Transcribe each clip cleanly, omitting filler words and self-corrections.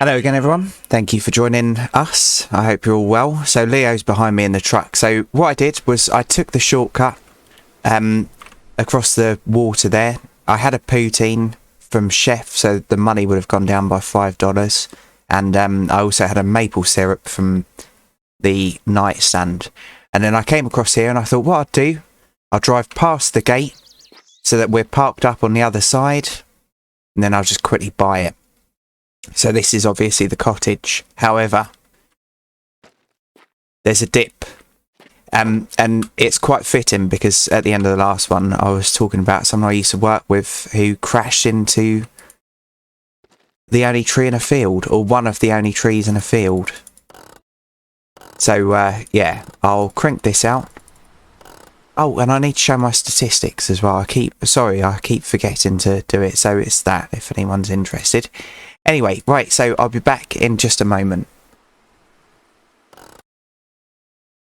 Hello again, everyone. Thank you for joining us. I hope you're all well. So Leo's behind me in the truck. So what I did was I took the shortcut across the water there. I had a poutine from Chef, so the money would have gone down by $5. And I also had a maple syrup from the nightstand. And then I came across here and I thought what I'd do, I'll drive past the gate so that we're parked up on the other side. And then I'll just quickly buy it. So this is obviously the cottage. However, there's a dip. And it's quite fitting because at the end of the last one, I was talking about someone I used to work with who crashed into the only tree in a field, or one of the only trees in a field. So, yeah, I'll crank this out. Oh, and I need to show my statistics as well. I keep forgetting to do it. So it's that, if anyone's interested. Anyway, right, so I'll be back in just a moment.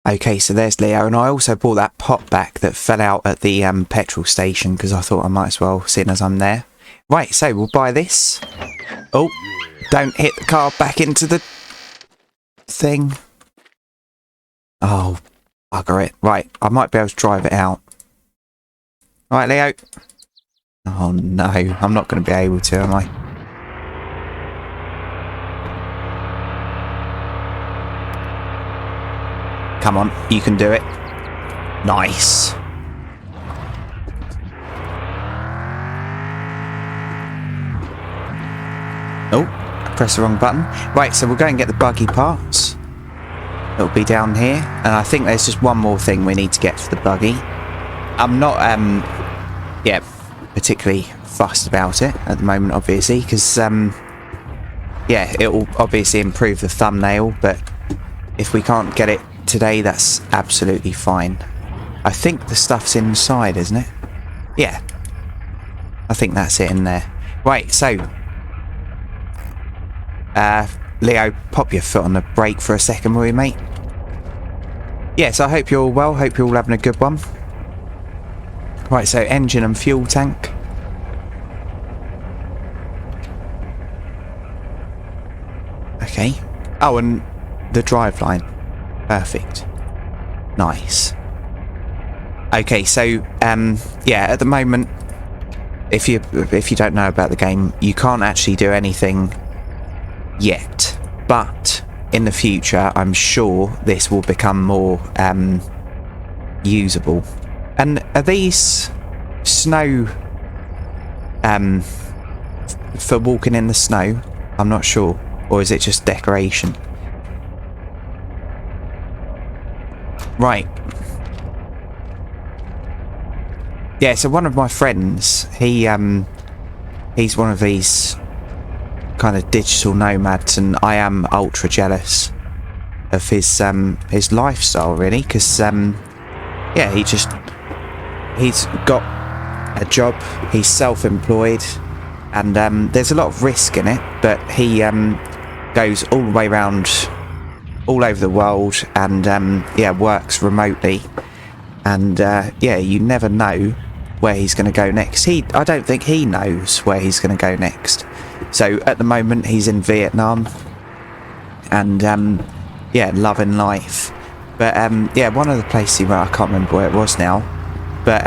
Okay, so there's Leo, and I also bought that pot back that fell out at the petrol station because I thought I might as well, seeing as I'm there. Right, so we'll buy this. Oh, don't hit the car back into the thing. Oh, bugger it. Right, I might be able to drive it out. Right, Leo. Oh no, I'm not going to be able to, am I? Come on, you can do it. Nice. Oh, press the wrong button. Right, so we'll go and get the buggy parts. It'll be down here. And I think there's just one more thing we need to get for the buggy. I'm not, yeah, particularly fussed about it at the moment, obviously, because, yeah, it will obviously improve the thumbnail, but if we can't get it today, that's absolutely fine. I think the stuff's inside, isn't it? Yeah. I think that's it in there. Right, so Leo, pop your foot on the brake for a second, will you, mate? Yes, I hope you're all well. Hope you're all having a good one. Right, so engine and fuel tank. Okay. Oh, and the driveline. Perfect. Nice. Okay, so yeah, at the moment, if you don't know about the game, you can't actually do anything yet, but in the future I'm sure this will become more usable. And are these snow for walking in the snow? I'm not sure, or is it just decoration? Right. Yeah, so one of my friends, he's one of these kind of digital nomads, and I am ultra jealous of his lifestyle, really, because yeah, he's got a job, he's self-employed, and there's a lot of risk in it, but he goes all the way around all over the world, and yeah, works remotely, and yeah, you never know where he's going to go next. I don't think he knows where he's going to go next. So at the moment he's in Vietnam, and yeah, loving life. But yeah, one of the places where I can't remember where it was now, but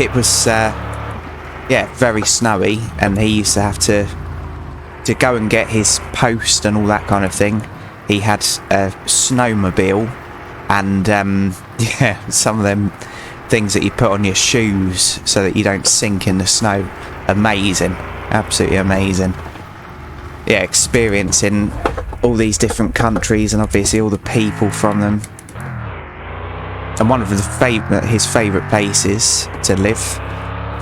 it was yeah, very snowy, and he used to have to go and get his post and all that kind of thing. He had a snowmobile, and yeah, some of them things that you put on your shoes so that you don't sink in the snow. Amazing, absolutely amazing. Yeah, experiencing all these different countries and obviously all the people from them. And one of his favourite places to live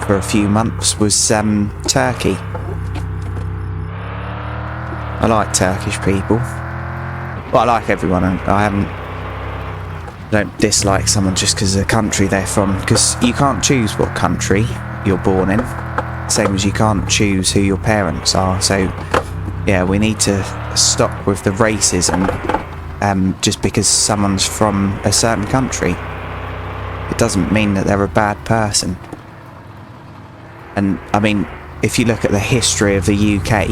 for a few months was Turkey. I like Turkish people. Well, I like everyone. I don't dislike someone just because of the country they're from, because you can't choose what country you're born in, same as you can't choose who your parents are. So yeah, we need to stop with the racism just because someone's from a certain country. It doesn't mean that they're a bad person. And I mean, if you look at the history of the UK,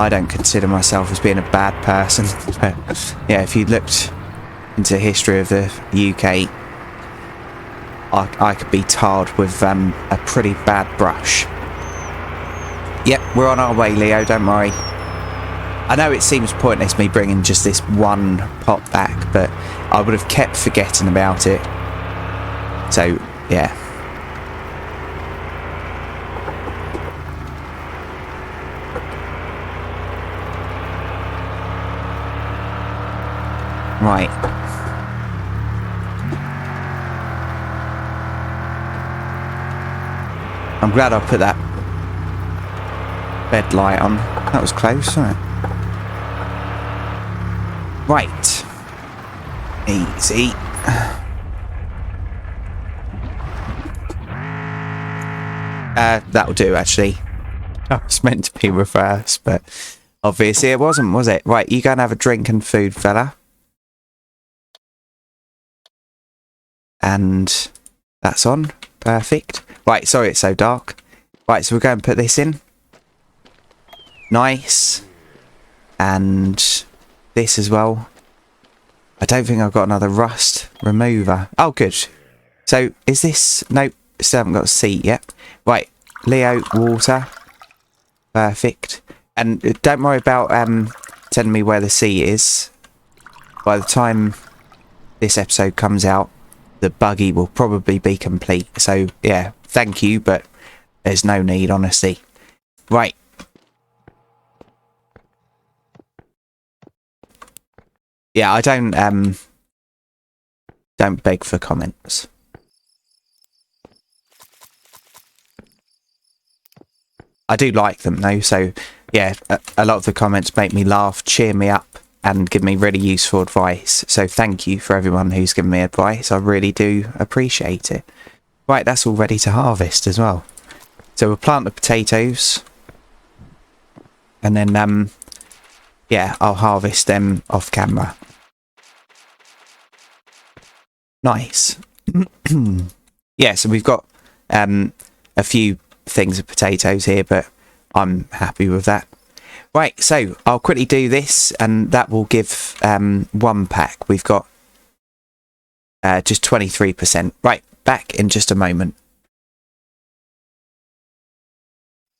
I don't consider myself as being a bad person, but yeah, if you looked into the history of the UK, I could be tarred with a pretty bad brush. Yep, we're on our way, Leo, don't worry. I know it seems pointless me bringing just this one pot back, but I would have kept forgetting about it. So, yeah. Right. I'm glad I put that bed light on. That was close, wasn't it? Right. Easy. That'll do, actually. I was meant to be reversed, but obviously it wasn't, was it? Right, you go and have a drink and food, fella. And that's on. Perfect. Right, sorry it's so dark. Right, so we're going to put this in. Nice. And this as well. I don't think I've got another rust remover. Oh, good. So, is this... Nope, still haven't got a seat yet. Right, Leo, water. Perfect. And don't worry about telling me where the seat is. By the time this episode comes out, the buggy will probably be complete. So, yeah, thank you, but there's no need, honestly. Right. Yeah, I don't beg for comments. I do like them, though, so, yeah, a lot of the comments make me laugh, cheer me up, and give me really useful advice. So thank you for everyone who's given me advice. I really do appreciate it. Right, that's all ready to harvest as well. So we'll plant the potatoes. And then, yeah, I'll harvest them off camera. Nice. Yeah, so we've got a few things of potatoes here, but I'm happy with that. Right, so I'll quickly do this, and that will give one pack. We've got just 23%. Right, back in just a moment.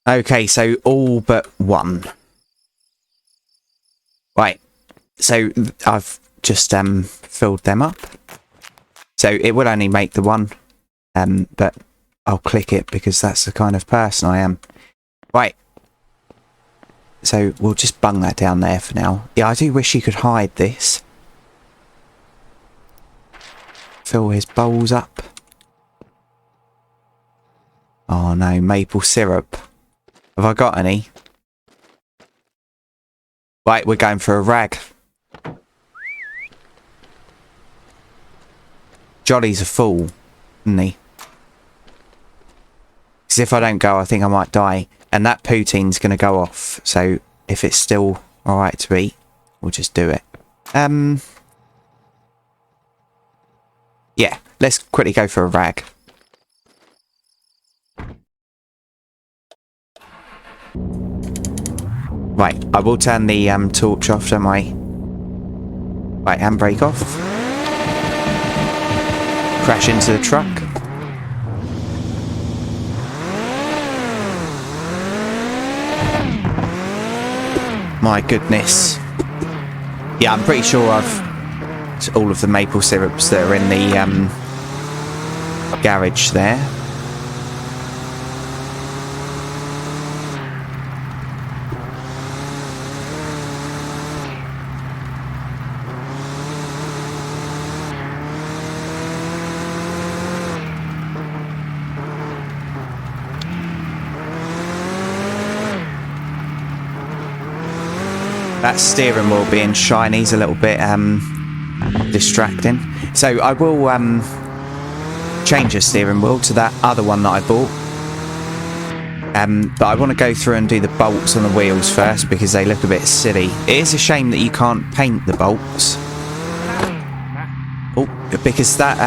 Okay, so all but one. Right, so I've just filled them up. So it will only make the one, but I'll click it because that's the kind of person I am. Right. So we'll just bung that down there for now. Yeah, I do wish you could hide this. Fill his bowls up. Oh no, maple syrup. Have I got any? Right, we're going for a rag. Jolly's a fool, isn't he? Because if I don't go, I think I might die. And that poutine's going to go off. So if it's still alright to eat, we'll just do it. Yeah, let's quickly go for a rag. Right, I will turn the torch off, don't I? Right, handbrake off. Crash into the truck. My goodness. Yeah, I'm pretty sure I've all of the maple syrups that are in the garage there. That steering wheel being shiny is a little bit distracting. So I will change the steering wheel to that other one that I bought. But I want to go through and do the bolts on the wheels first because they look a bit silly. It is a shame that you can't paint the bolts. Oh, because that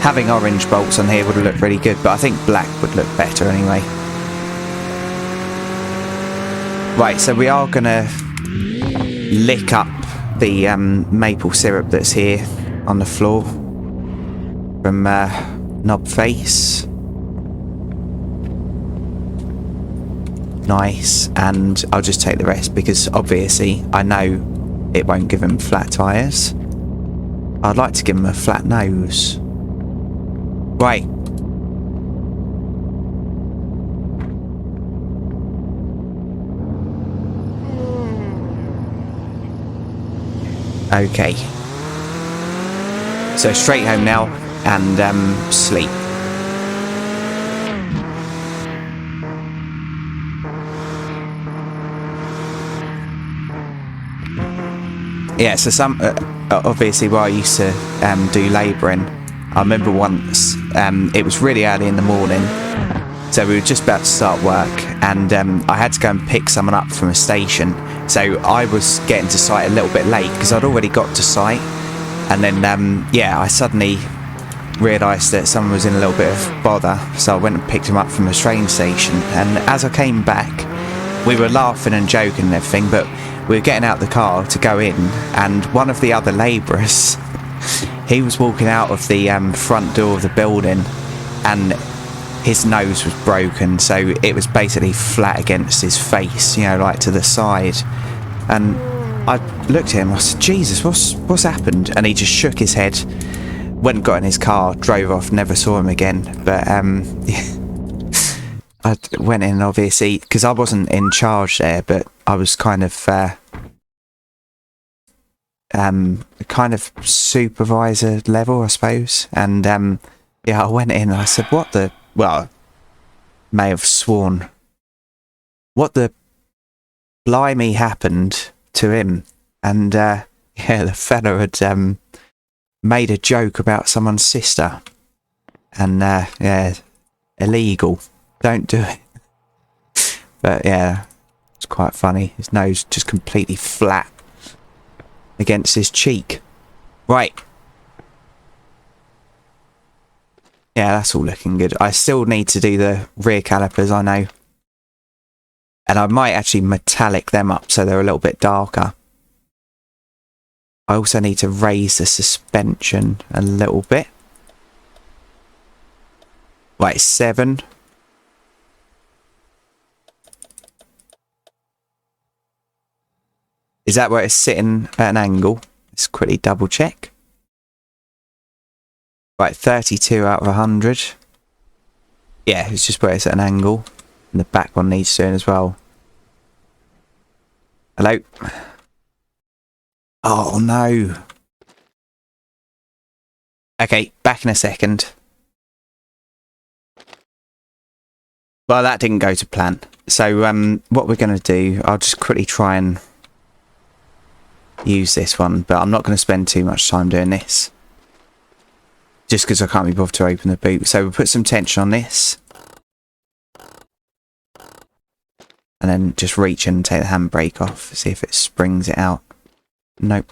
having orange bolts on here would look really good, but I think black would look better anyway. Right, so we are gonna lick up the maple syrup that's here on the floor from Knob Face. Nice, and I'll just take the rest because obviously I know it won't give him flat tyres. I'd like to give him a flat nose. Right. Okay. So straight home now and sleep. Yeah, so some obviously where I used to do labouring, I remember once it was really early in the morning, so we were just about to start work, and I had to go and pick someone up from a station. So I was getting to site a little bit late because I'd already got to site, and then yeah, I suddenly realised that someone was in a little bit of bother, so I went and picked him up from the train station. And as I came back, we were laughing and joking and everything, but we were getting out the car to go in, and one of the other labourers, he was walking out of the front door of the building, and his nose was broken, so it was basically flat against his face, you know, like to the side. And I looked at him, I said, Jesus, what's happened? And he just shook his head, went and got in his car, drove off, never saw him again. But I went in, obviously, because I wasn't in charge there, but I was kind of supervisor level, I suppose. And yeah, I went in and I said, what the... Well, may have sworn. What the blimey happened to him? And yeah, the fella had made a joke about someone's sister. And yeah, illegal. Don't do it. But yeah, it's quite funny. His nose just completely flat against his cheek. Right. Yeah, that's all looking good. I still need to do the rear calipers, I know. And I might actually metallic them up so they're a little bit darker. I also need to raise the suspension a little bit. Right, 7. Is that where it's sitting at an angle? Let's quickly double check. Right, 32 out of 100. Yeah, it's just where it's at an angle. And the back one needs doing as well. Hello? Oh, no. Okay, back in a second. Well, that didn't go to plan. So, what we're going to do, I'll just quickly try and use this one, but I'm not going to spend too much time doing this. Just because I can't be bothered to open the boot. So we'll put some tension on this. And then just reach in and take the handbrake off. See if it springs it out. Nope.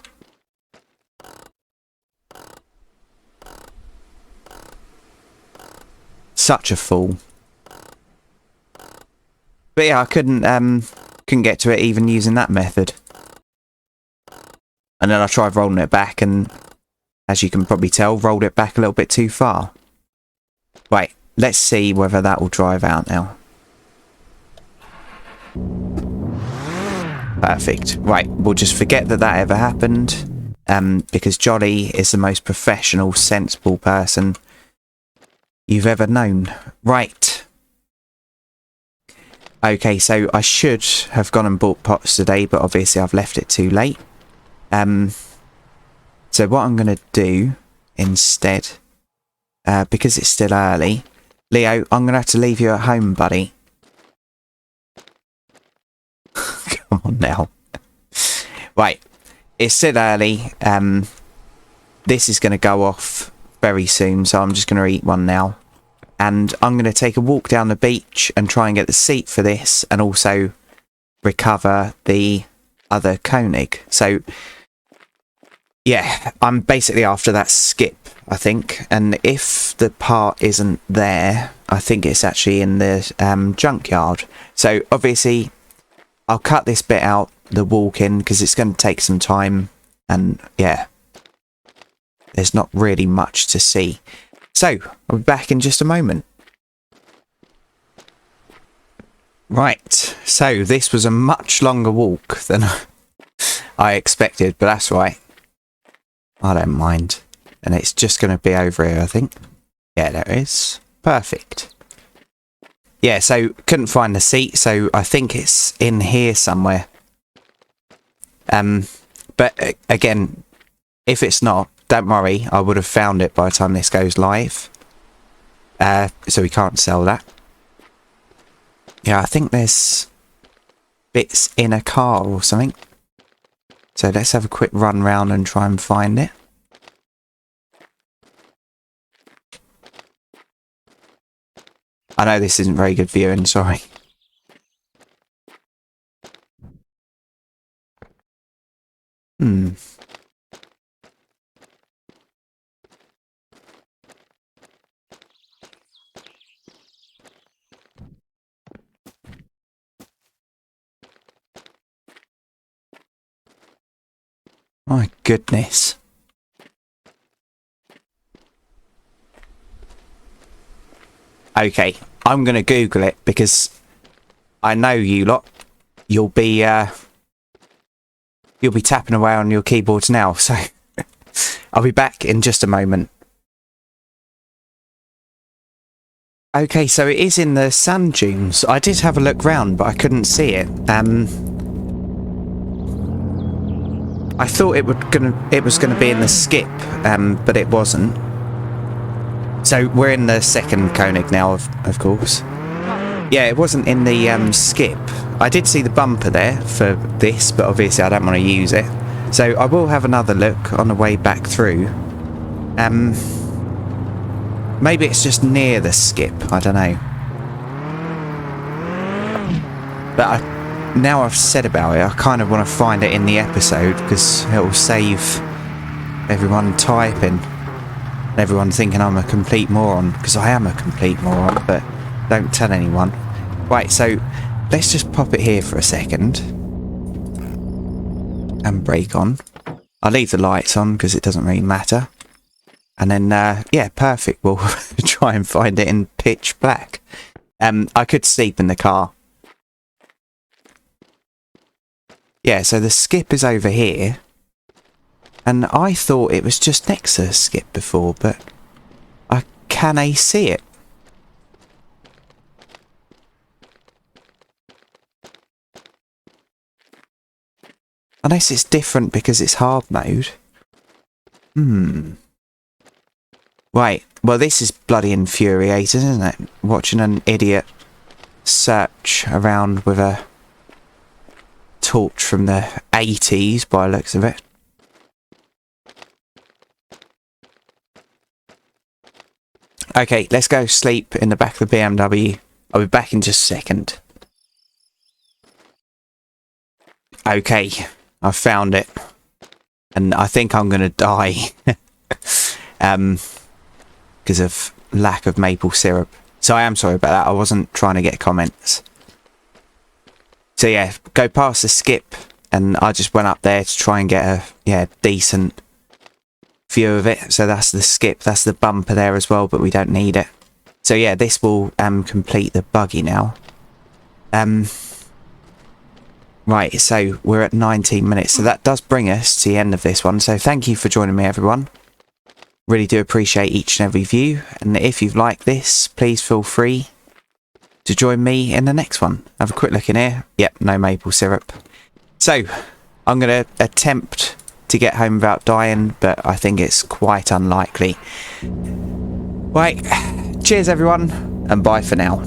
Such a fool. But yeah, I couldn't get to it even using that method. And then I tried rolling it back and, as you can probably tell, rolled it back a little bit too far. Right, let's see whether that will drive out now. Perfect. Right, we'll just forget that that ever happened. Because Jolly is the most professional, sensible person you've ever known. Right. Okay, so I should have gone and bought pots today, but obviously I've left it too late. So what I'm going to do instead, because it's still early, Leo, I'm going to have to leave you at home, buddy. Come on now. Right, it's still early. This is going to go off very soon, so I'm just going to eat one now. And I'm going to take a walk down the beach and try and get the seat for this, and also recover the other Koenig. So yeah, I'm basically after that skip, I think. And if the part isn't there, I think it's actually in the junkyard. So obviously I'll cut this bit out, the walk-in, because it's going to take some time. And yeah, there's not really much to see. So, I'll be back in just a moment. Right, so this was a much longer walk than I expected, but that's right. I don't mind. And it's just going to be over here, I think. Yeah, there it is. Perfect. Yeah, so couldn't find the seat, so I think it's in here somewhere. But again, if it's not, don't worry, I would have found it by the time this goes live. So we can't sell that. Yeah, I think there's bits in a car or something. So let's have a quick run round and try and find it. I know this isn't very good viewing, sorry. My goodness. Okay, I'm going to Google it because I know you lot. You'll be tapping away on your keyboards now, so I'll be back in just a moment. Okay, so it is in the sand dunes. I did have a look round, but I couldn't see it. I thought it was gonna be in the skip, but it wasn't. So we're in the second Koenig now, of course. Yeah, it wasn't in the skip. I did see the bumper there for this, but obviously I don't want to use it. So I will have another look on the way back through. Maybe it's just near the skip, I don't know. But now I've said about it, I kind of want to find it in the episode because it will save everyone typing and everyone thinking I'm a complete moron, because I am a complete moron, but don't tell anyone. Right, so let's just pop it here for a second and brake on. I'll leave the lights on because it doesn't really matter. And then, yeah, perfect. We'll try and find it in pitch black. I could sleep in the car. Yeah, so the skip is over here. And I thought it was just next to the skip before, but can I see it? Unless it's different because it's hard mode. Right, well this is bloody infuriating, isn't it? Watching an idiot search around with a torch from the 80s by the looks of it. Okay, let's go sleep in the back of the BMW. I'll be back in just a second. Okay, I found it. And I think I'm going to die. Because of lack of maple syrup. So I am sorry about that. I wasn't trying to get comments. So yeah, go past the skip. And I just went up there to try and get a decent view of it. So that's the skip. That's the bumper there as well, but we don't need it. So yeah, this will complete the buggy now. Right, so we're at 19 minutes. So that does bring us to the end of this one. So thank you for joining me, everyone. Really do appreciate each and every view. And if you've liked this, please feel free to join me in the next one. Have a quick look in here. Yep, no maple syrup. So, I'm going to attempt to get home without dying, but I think it's quite unlikely. Right, cheers everyone, and bye for now.